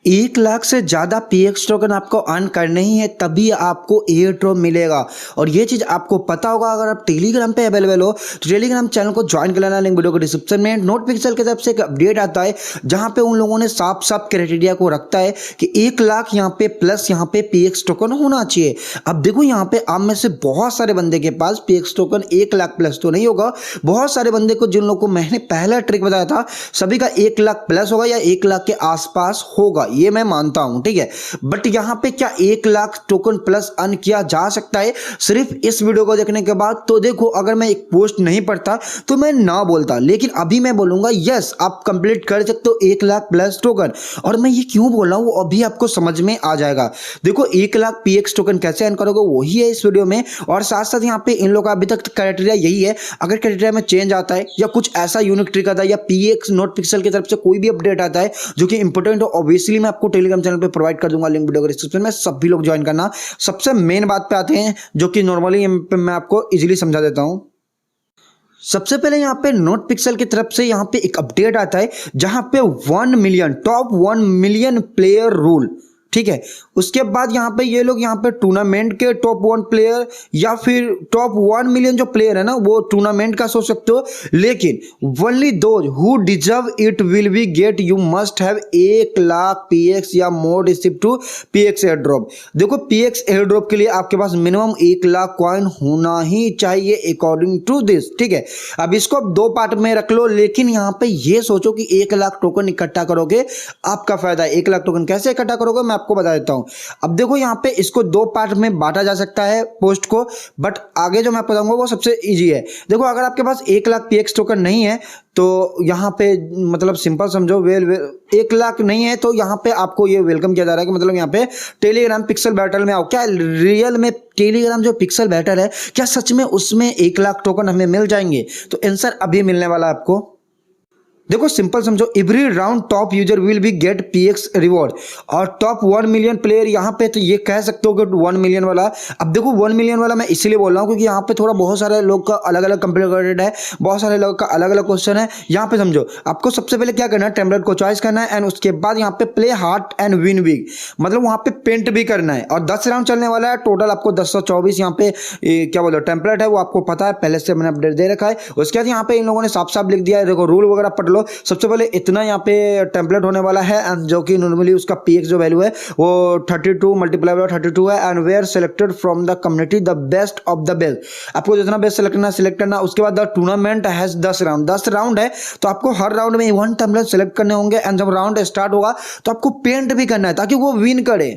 1 लाख से ज़्यादा px token आपको अर्न करने ही है, तभी आपको एयर ड्रॉप मिलेगा। और ये चीज़ आपको पता होगा अगर आप टेलीग्राम पे अवेलेबल हो तो टेलीग्राम चैनल को ज्वाइन कर लेना, लिंक वीडियो को डिस्क्रिप्शन में। नोट पिक्सल की तरफ से एक अपडेट आता है जहाँ पे उन लोगों ने साफ साफ क्राइटेरिया को रखता है कि 1 लाख यहाँ पे प्लस यहाँ पे पीएक्स टोकन होना चाहिए। अब देखो यहाँ पे आप में से बहुत सारे बंदे के पास पीएक्स टोकन 1 लाख प्लस तो नहीं होगा। बहुत सारे बंदे को, जिन लोगों को मैंने पहला ट्रिक बताया था, सभी का 1 लाख प्लस होगा या 1 लाख के आसपास होगा, ये मैं मानता हूं, ठीक है। बट यहां पे क्या 1 लाख टोकन प्लस अर्न किया जा सकता है सिर्फ इस वीडियो को देखने के बाद? तो देखो, अगर मैं एक पोस्ट नहीं पढ़ता तो मैं ना बोलता, लेकिन अभी मैं बोलूंगा यस आप कंप्लीट कर सकते हो 1 लाख प्लस टोकन। और मैं ये क्यों बोल रहा हूं अभी आपको समझ में आ जाएगा। देखो 1 लाख पीएक्स टोकन कैसे अर्न करोगे वही है इस वीडियो में, और साथ साथ यहाँ पे इन लोगों का अभी तक क्राइटेरिया यही है। अगर क्राइटेरिया में चेंज आता है या कुछ ऐसा यूनिक ट्रिक आता है या पीएक्स नोट पिक्सल की तरफ से कोई भी अपडेट आता है जो कि इंपॉर्टेंट हो, ऑब्वियसली मैं आपको टेलीग्राम चैनल पे प्रोवाइड कर दूंगा, लिंक वीडियो के डिस्क्रिप्शन में। सभी लोग ज्वाइन करना। सबसे मेन बात पे आते हैं जो कि नॉर्मली मैं आपको इजीली समझा देता हूं। सबसे पहले यहाँ पे नोट पिक्सल की तरफ से यहाँ पे एक अपडेट आता है जहां पे 1 million top 1 million player rule, ठीक है। उसके बाद यहाँ पे ये लोग यहाँ पे टूर्नामेंट के टॉप 1 प्लेयर या फिर टॉप 1 मिलियन जो प्लेयर है ना वो टूर्नामेंट का सोच सकते हो, लेकिन only those who deserve it will be get, you must have 1 lakh PX या more receive to PX airdrop. देखो पीएक्स एयर ड्रॉप के लिए आपके पास मिनिमम 1 लाख कॉइन होना ही चाहिए अकॉर्डिंग टू दिस, ठीक है। अब इसको आप 2 पार्ट में रख लो, लेकिन यहाँ पे ये सोचो कि 1 लाख टोकन इकट्ठा करोगे आपका फायदा है। 1 लाख टोकन कैसे इकट्ठा करोगे मैं आपको बता देता हूं। अब देखो यहाँ पे इसको 2 पार्ट में बांटा जा सकता है पोस्ट को, बट आगे जो मैं बताऊंगा वो सबसे इजी है। देखो अगर आपके पास 1 लाख पीएक्स टोकन नहीं है तो यहाँ पे मतलब सिंपल समझो, 1 लाख नहीं है तो यहाँ पे आपको ये वेलकम किया जा रहा है कि मतलब यहाँ पे टेलीग्राम पिक्सल बैटल में आओ। क्या रियल में टेलीग्राम जो पिक्सल बैटल है क्या सच में उसमें 1 लाख टोकन हमें मिल जाएंगे? तो आंसर अभी मिलने वाला है आपको। देखो सिंपल समझो, every round top user will be get PX reward, और टॉप 1 मिलियन प्लेयर यहाँ पे तो ये कह सकते हो कि 1 मिलियन वाला। अब देखो 1 मिलियन वाला मैं इसलिए बोल रहा हूँ क्योंकि यहाँ पे थोड़ा बहुत सारे लोग का अलग अलग कॉम्प्लिकेटेड है, बहुत सारे लोग का अलग अलग क्वेश्चन है। यहाँ पे समझो आपको सबसे पहले क्या करना है, टेम्पलेट को चॉइस करना है एंड उसके बाद यहाँ पे play heart and win big, मतलब वहाँ पे पेंट भी करना है। और 10 राउंड चलने वाला है टोटल, आपको 1024 यहाँ पे क्या बोलो टेम्पलेट है वो आपको पता है, पहले से मैंने अपडेट दे रखा है। उसके बाद यहाँ पे इन लोगों ने साफ साफ लिख दिया है, देखो रूल वगैरह पढ़ लो। सबसे पहले इतना यहाँ पे टेम्पलेट होने वाला है एंड जो कि नॉर्मली उसका पीएक्स जो वैल्यू है वो 32 मल्टीप्लाई बाय 32 है and were selected from the community the best of the best. आपको जितना बेस्ट सिलेक्ट करना। उसके बाद द टूर्नामेंट हैज 10 राउंड है तो आपको हर राउंड में 1 टेम्पलेट सेलेक्ट करने होंगे एंड जब राउंड स्टार्ट होगा तो आपको पेंट भी करना है ताकि वो विन करे।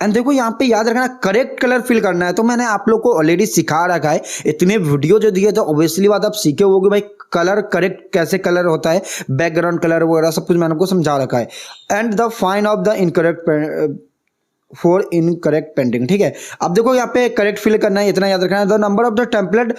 एंड देखो यहाँ पे याद रखना करेक्ट कलर फिल करना है, तो मैंने आप लोग को ऑलरेडी सिखा रखा है। इतने वीडियो जो दिए तो ऑब्वियसली बात आप सीखे होगे भाई कलर करेक्ट कैसे कलर होता है, बैकग्राउंड कलर वगैरह सब कुछ मैंने आपको समझा रखा है। And the fine of the incorrect for incorrect painting, ठीक है। अब देखो यहाँ पे करेक्ट फिल करना है, इतना याद रखना है। The number of the template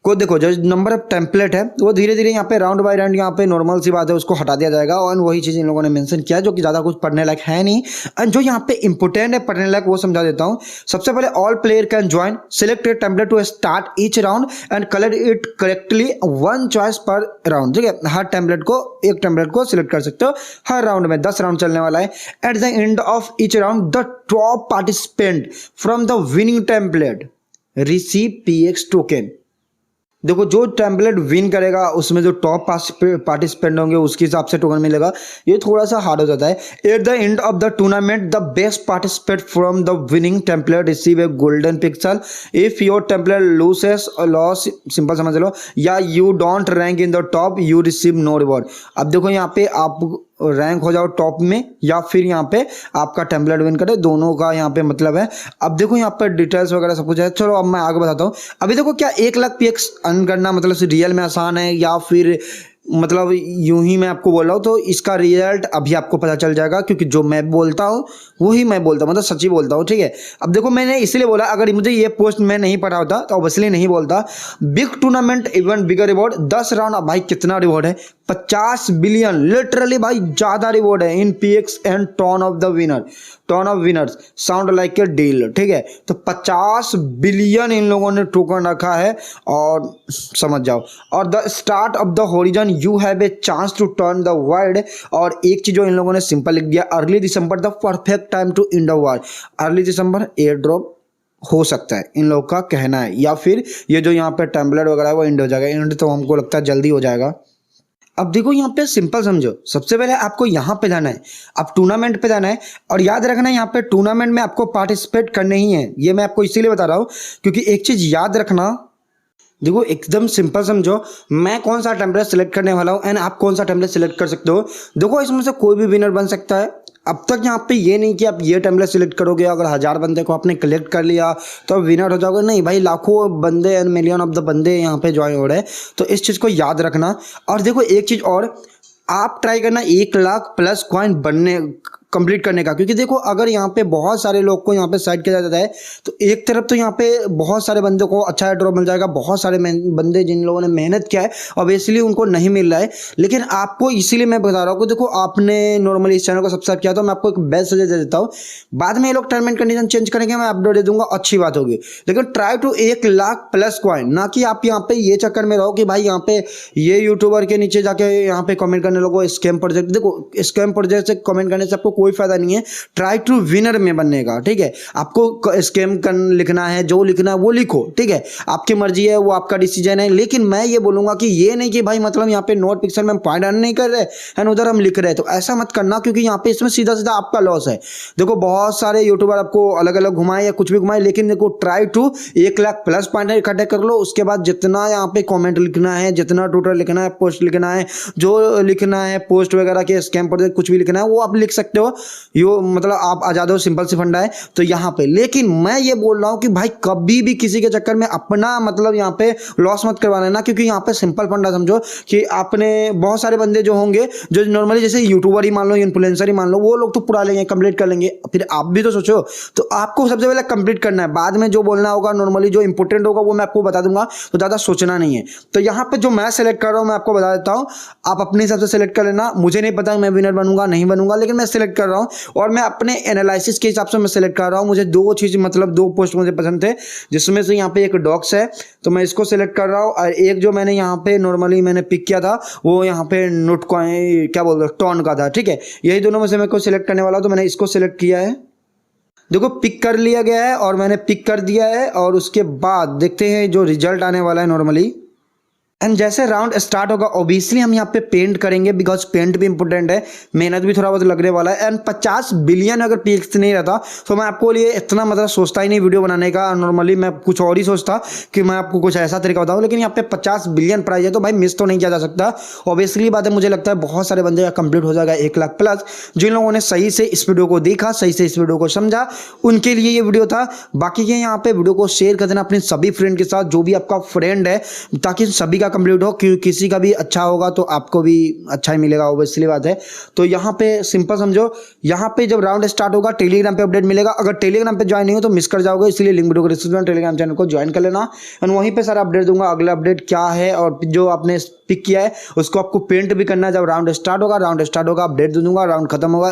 को देखो, जो नंबर ऑफ टेम्पलेट है वो धीरे धीरे यहाँ पे राउंड बाय राउंड यहाँ पे नॉर्मल सी बात है उसको हटा दिया जाएगा। और वही चीज़ इन लोगों ने मेंशन किया जो कि ज़्यादा कुछ पढ़ने लायक है नहीं। एंड जो यहाँ पे इंपॉर्टेंट है पढ़ने लायक वो समझा देता हूँ। सबसे पहले all player can join, select a template to start each round and colour it correctly, 1 choice per round, ठीक है। हर टेम्पलेट को एक टेम्पलेट को सिलेक्ट कर सकते हो हर राउंड में। 10 राउंड चलने वाला है। At the end of each round the top participant from the winning template receive px token. देखो जो टेम्पलेट विन करेगा उसमें जो टॉप पार्टिसिपेंट होंगे उसके हिसाब से टोकन मिलेगा। ये थोड़ा सा हार्ड हो जाता है। At the end of the tournament the best participant from the winning template receive a golden pixel. If your template loses loss, simple समझ लो, या you don't rank in the top you receive no reward. अब देखो यहाँ पे आप rank हो जाओ टॉप में या फिर यहाँ पे आपका टेम्पलेट विन करे, दोनों का यहाँ पे मतलब है। अब देखो यहाँ पे डिटेल्स वगैरह सब कुछ है। चलो अब मैं आगे बताता हूँ। अभी देखो क्या 1 लाख पीएक्स अर्न करना मतलब रियल में आसान है या फिर मतलब यूं ही मैं आपको बोल रहा हूँ, तो इसका रिजल्ट अभी आपको पता चल जाएगा क्योंकि जो मैं बोलता हूँ वही मैं बोलता हूँ, मतलब सच्ची बोलता हूँ, ठीक है। अब देखो मैंने इसलिए बोला, अगर मुझे ये पोस्ट मैं नहीं पढ़ा होता तो ऑब्वियसली नहीं बोलता। बिग टूर्नामेंट इवेंट बिगर रिवॉर्ड 10 राउंड। अब भाई कितना रिवॉर्ड है, 50 बिलियन लिटरली भाई ज़्यादा रिवॉर्ड है in PX and ton of winners sound like a deal. ठीक है, तो 50 बिलियन इन लोगों ने टोकन रखा है और समझ जाओ। और the start of the horizon you have a chance to turn the world. और एक चीज़ जो इन लोगों ने सिंपल लिख दिया, early December the perfect time to end the war. Early December air drop हो सकता है, इन लोग का कहना है, या फिर ये जो यहाँ पे टेम्पलेट वगैरह है वो इंड हो जाएगा। इंड तो हमको लगता है जल्दी हो जाएगा। अब देखो यहाँ पे सिंपल समझो, सबसे पहले आपको यहाँ पे जाना है, आप टूर्नामेंट पे जाना है और याद रखना है यहाँ पे टूर्नामेंट में आपको पार्टिसिपेट करने ही है। ये मैं आपको इसीलिए बता रहा हूँ क्योंकि एक चीज़ याद रखना, देखो एकदम सिंपल समझो, मैं कौन सा टेम्पलेट सेलेक्ट करने वाला हूँ एंड आप कौन सा टेम्पलेट सेलेक्ट कर सकते हो। देखो इसमें से कोई भी विनर बन सकता है। अब तक यहाँ पे ये नहीं कि आप ये टेम्पलेट सिलेक्ट करोगे, अगर 1000 बंदे को आपने कलेक्ट कर लिया तो आप विनर हो जाओगे, नहीं भाई, लाखों बंदे एंड मिलियन ऑफ द बंदे यहाँ पे ज्वाइन हो रहे हैं। तो इस चीज़ को याद रखना। और देखो एक चीज़ और, आप ट्राई करना 1 लाख प्लस कॉइन बनने कंप्लीट करने का, क्योंकि देखो अगर यहाँ पे बहुत सारे लोग को यहाँ पे साइड किया जाता है तो एक तरफ तो यहाँ पे बहुत सारे बंदों को अच्छा ड्रॉ मिल जाएगा, बहुत सारे बंदे जिन लोगों ने मेहनत किया है ऑब्वियसली उनको नहीं मिल रहा है। लेकिन आपको इसीलिए मैं बता रहा हूँ कि देखो आपने नॉर्मली इस चैनल को सब्सक्राइब किया तो मैं आपको एक बेस्ट सजेस्ट दे देता हूँ। बाद में ये लोग टर्म एंड कंडीशन चेंज करेंगे, मैं अपडेट दे दूंगा, अच्छी बात होगी। लेकिन try to 1 lakh plus coin, ना कि आप यहाँ पे ये चक्कर में रहो कि भाई यहाँ पे ये यूट्यूबर के नीचे जाके यहाँ पे कमेंट करने लोगों स्कैम प्रोजेक्ट। देखो स्कैम प्रोजेक्ट से कमेंट करने से आपको कोई फायदा नहीं है, ट्राई टू विनर में बनने का। ठीक है, आपको स्कैम लिखना है, जो लिखना है वो लिखो, ठीक है, आपकी मर्जी है, वो आपका डिसीजन है। लेकिन मैं ये बोलूंगा कि ये नहीं कि भाई मतलब यहाँ पे नोट पिक्सल में पॉइंट अर्न नहीं कर रहे एंड उधर हम लिख रहे हैं, तो ऐसा मत करना क्योंकि यहाँ पे इसमें सीधा सीधा आपका लॉस है। देखो बहुत सारे यूट्यूबर आपको अलग अलग घुमाए या कुछ भी घुमाए, लेकिन देखो try to 1 lakh plus point इकट्ठे कर लो। उसके बाद जितना यहाँ पे कॉमेंट लिखना है, जितना ट्विटर लिखना है, पोस्ट लिखना है, जो लिखना है पोस्ट वगैरह के स्कैम प्रोजेक्ट कुछ भी लिखना है वो आप लिख सकते हो। यो मतलब आप आजाद हो, सिंपल सी फंडा है तो यहाँ पे। लेकिन मैं ये बोल रहा हूँ कि भाई कभी भी किसी के चक्कर में अपना मतलब यहाँ पे लॉस मत करवा लेना, क्योंकि यहाँ पे सिंपल फंडा समझो कि आपने बहुत सारे बंदे जो होंगे जो नॉर्मली जैसे यूट्यूबर ही मान लो, इन्फ्लुएंसर ही मान लो, वो लोग तो पूरा लेंगे, कंप्लीट कर लेंगे। फिर आप भी तो सोचो, तो आपको सबसे पहले कंप्लीट करना है, बाद में जो बोलना होगा नॉर्मली जो इंपॉर्टेंट होगा वो मैं आपको बता दूंगा, तो ज़्यादा सोचना नहीं है। तो यहाँ पे जो मैं सेलेक्ट कर रहा हूँ मैं आपको बता देता हूँ, आप अपने हिसाब से सेलेक्ट कर लेना। मुझे नहीं पता मैं विनर बनूंगा नहीं बनूंगा, लेकिन मैं सेलेक्ट कर रहा हूँ और मैं अपने एनालिसिस के हिसाब से मैं सेलेक्ट कर रहा हूँ। मुझे 2 चीज़ मतलब 2 पोस्ट मुझे पसंद थे, जिसमें से यहाँ पे एक डॉग्स है तो मैं इसको सेलेक्ट कर रहा हूँ, और एक जो मैंने यहाँ पे नॉर्मली मैंने पिक किया था वो यहाँ पे नोट कॉइन क्या बोलते हैं टॉन का था। ठीक है, यही दोनों में से मैं को सिलेक्ट करने वाला हूँ, तो मैंने इसको सिलेक्ट किया है। देखो पिक कर लिया गया है और मैंने पिक कर दिया है, और उसके बाद देखते हैं जो रिजल्ट आने वाला है नॉर्मली। एंड जैसे राउंड स्टार्ट होगा ऑब्वियसली हम यहाँ पे पेंट करेंगे, बिकॉज पेंट भी इंपॉर्टेंट है, मेहनत भी थोड़ा बहुत लगने वाला है। एंड 50 बिलियन अगर पीक्स नहीं रहता तो मैं आपको लिए इतना मतलब सोचता ही नहीं वीडियो बनाने का। नॉर्मली मैं कुछ और ही सोचता कि मैं आपको कुछ ऐसा तरीका बताऊँ, लेकिन यहाँ पे 50 बिलियन प्राइस है तो भाई मिस तो नहीं किया जा सकता। ऑब्वियसली बात है, मुझे लगता है बहुत सारे बंदे का कंप्लीट हो जाएगा 1 लाख प्लस। जिन लोगों ने सही से इस वीडियो को देखा, सही से इस वीडियो को समझा, उनके लिए ये वीडियो था। बाकी के यहाँ पे वीडियो को शेयर कर देना अपने सभी फ्रेंड के साथ, जो भी आपका फ्रेंड है, ताकि सभी का कंप्लीट हो। किसी का भी अच्छा होगा तो आपको भी अच्छा ही मिलेगा, ऑब्वियसली बात है। तो यहाँ पे सिंपल समझो, यहाँ पे जब राउंड स्टार्ट होगा टेलीग्राम पे अपडेट मिलेगा। अगर टेलीग्राम पे ज्वाइन नहीं हो तो मिस कर जाओगे, इसलिए लिंक वीडियो को डिस्क्रिप्शन में टेलीग्राम चैनल को ज्वाइन कर लेना, एंड वहीं पे सारा अपडेट दूंगा, अगला अपडेट क्या है और जो आपने पिक किया है उसको आपको पेंट भी करना है। जब राउंड स्टार्ट होगा अपडेट दे दूंगा, राउंड खत्म होगा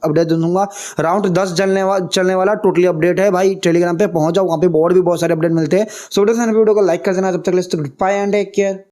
अपडेट दे दूंगा। राउंड 10 चलने वाला टोटली अपडेट है भाई। टेलीग्राम पे पहुंच जाओ, वहाँ पे और भी बहुत सारे अपडेट मिलते हैं। सो वीडियो को लाइक कर देना। जब तक बाय एंड टेक केयर।